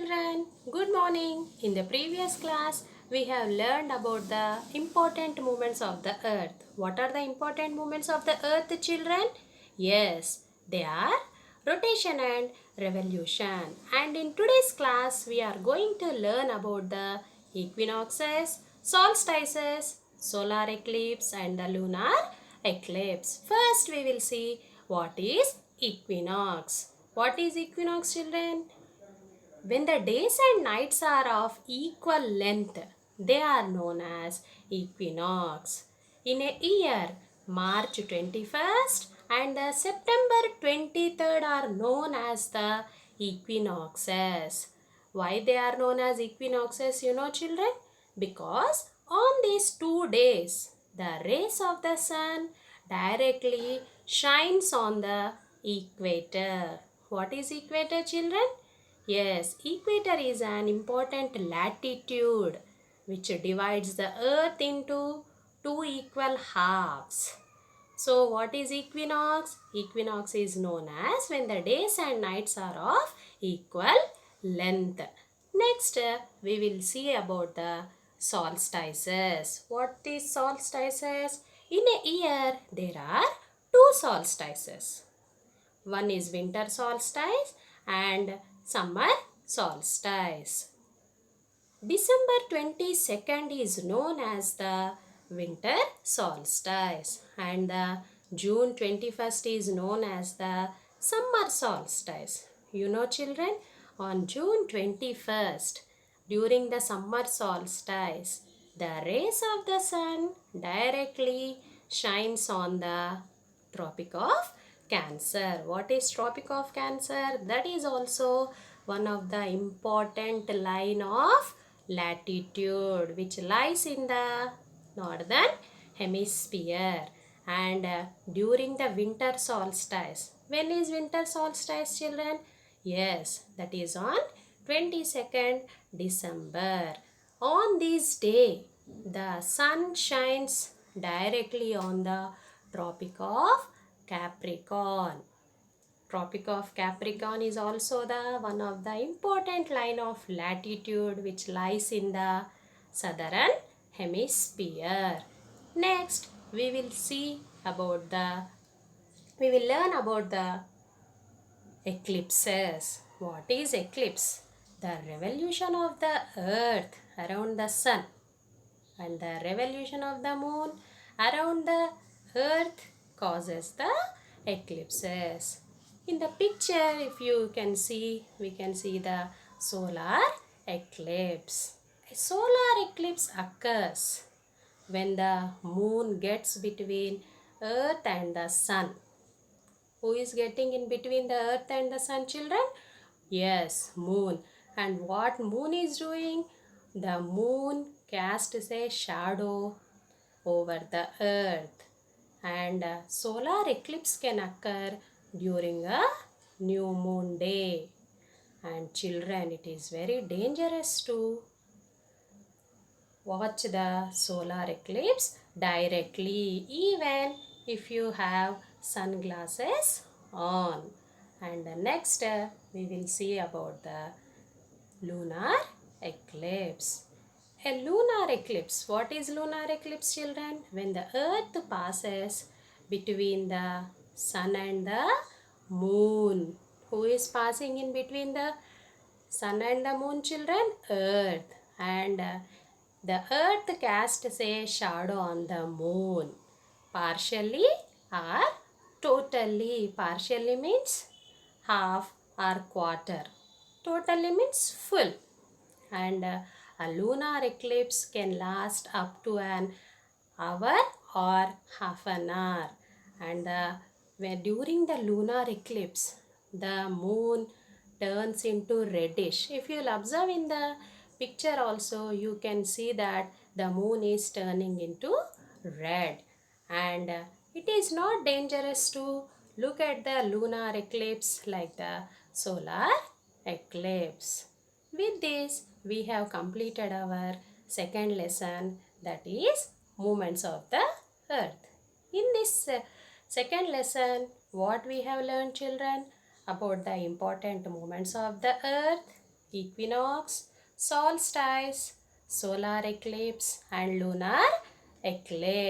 Children, good morning. In the previous class, we have learned about the important movements of the earth. What are the important movements of the earth, children? Yes, they are rotation and revolution. And in today's class, we are going to learn about the equinoxes, solstices, solar eclipse, and the lunar eclipse. First, we will see what is equinox. What is equinox, children? When the days and nights are of equal length, they are known as equinox. In a year, March 21st and the September 23rd are known as the equinoxes. Why they are known as equinoxes, children? Because on these 2 days, the rays of the sun directly shines on the equator. What is equator, children? Yes, equator is an important latitude which divides the earth into two equal halves. So, what is equinox? Equinox is known as when the days and nights are of equal length. Next, we will see about the solstices. What is solstices? In a year, there are two solstices. One is winter solstice and summer solstice. December 22nd is known as the winter solstice and the June 21st is known as the summer solstice. Children, on June 21st, during the summer solstice, the rays of the sun directly shines on the Tropic of Cancer. What is Tropic of Cancer? That is also one of the important line of latitude which lies in the northern hemisphere. And during the winter solstice. When is winter solstice, children? Yes, that is on 22nd December. On this day, the sun shines directly on the Tropic of Capricorn. Tropic of Capricorn is also the one of the important line of latitude which lies in the southern hemisphere. Next, we will learn about the eclipses. What is eclipse? The revolution of the earth around the sun and the revolution of the moon around the earth causes the eclipses. In the picture, if you can see, we can see the solar eclipse. A solar eclipse occurs when the moon gets between earth and the sun. Who is getting in between the earth and the sun, children? Yes, moon. And what moon is doing? The moon casts a shadow over the earth. And a solar eclipse can occur during a new moon day. And children, it is very dangerous to watch the solar eclipse directly, even if you have sunglasses on. And next, we will see about the lunar eclipse. A lunar eclipse. What is lunar eclipse, children? When the earth passes between the sun and the moon. Who is passing in between the sun and the moon, children? Earth. And the earth casts a shadow on the moon. Partially or totally. Partially means half or quarter. Totally means full. And a lunar eclipse can last up to an hour or half an hour. And during the lunar eclipse, the moon turns into reddish. If you'll observe in the picture also, you can see that the moon is turning into red. And it is not dangerous to look at the lunar eclipse like the solar eclipse. With this, we have completed our second lesson, that is movements of the earth. In this second lesson, what we have learned, children? About the important movements of the earth. equinox, solstice, solar eclipse and lunar eclipse.